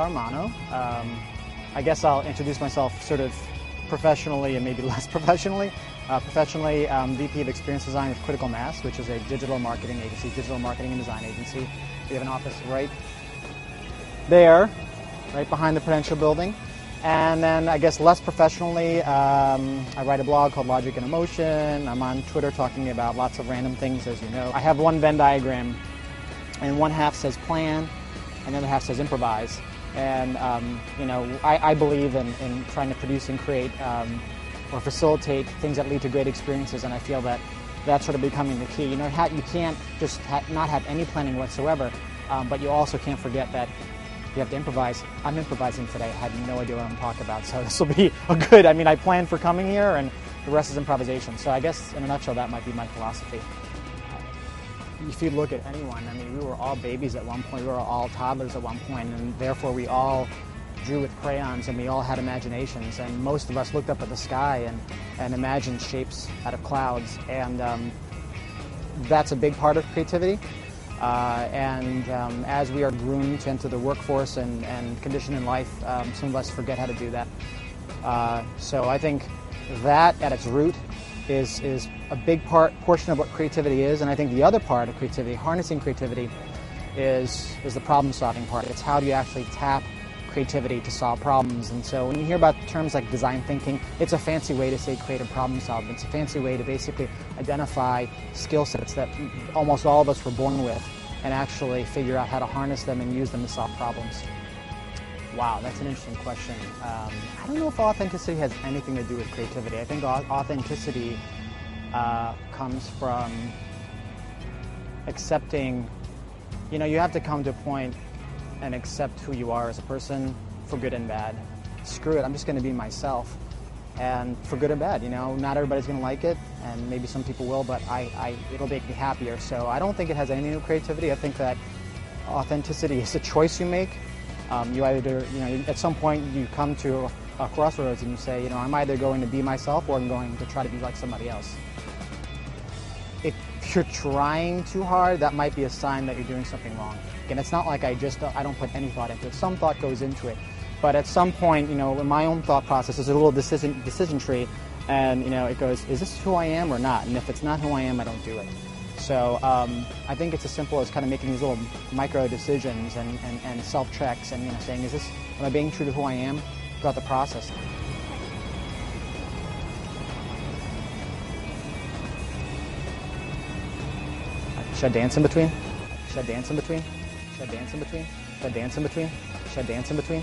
Armano. I guess I'll introduce myself sort of professionally and maybe less professionally. Professionally, VP of Experience Design with Critical Mass, which is a digital marketing agency, digital marketing and design agency. We have an office right there, right behind the Perpetual building. And then I guess less professionally, I write a blog called Logic and Emotion. I'm on Twitter talking about lots of random things, as you know. I have one Venn diagram, and one half says plan, and the other half says improvise. And you know, I believe in trying to produce and create or facilitate things that lead to great experiences, and I feel that that's sort of becoming the key. You know, you can't just not have any planning whatsoever, but you also can't forget that you have to improvise. I'm improvising today. I had no idea what I'm talking about, so this will be a good, I mean, I planned for coming here, and the rest is improvisation. So I guess, in a nutshell, that might be my philosophy. If you look at anyone, I mean, we were all babies at one point, we were all toddlers at one point, and therefore we all drew with crayons, and we all had imaginations, and most of us looked up at the sky and imagined shapes out of clouds, and that's a big part of creativity. As we are groomed into the workforce and conditioned in life, some of us forget how to do that. So I think that at its root is a big portion of what creativity is, and I think the other part of creativity, harnessing creativity, is the problem-solving part. It's how do you actually tap creativity to solve problems. And so when you hear about terms like design thinking, it's a fancy way to say creative problem solving. It's a fancy way to basically identify skill sets that almost all of us were born with and actually figure out how to harness them and use them to solve problems. Wow, that's an interesting question. I don't know if authenticity has anything to do with creativity. I think authenticity comes from accepting, you know, you have to come to a point and accept who you are as a person, for good and bad. Screw it, I'm just going to be myself, and for good and bad. You know, not everybody's going to like it, and maybe some people will, but it'll make me happier. So I don't think it has anything to do with creativity. I think that authenticity is a choice you make. You either, you know, at some point you come to a crossroads and you say, you know, I'm either going to be myself or I'm going to try to be like somebody else. If you're trying too hard, that might be a sign that you're doing something wrong. And it's not like I don't put any thought into it. Some thought goes into it. But at some point, you know, in my own thought process, there's a little decision tree, and, you know, it goes, is this who I am or not? And if it's not who I am, I don't do it. So I think it's as simple as kind of making these little micro decisions and self-checks and, you know, saying, am I being true to who I am throughout the process? Should I dance in between? Should I dance in between? Should I dance in between? Should I dance in between? Should I dance in between?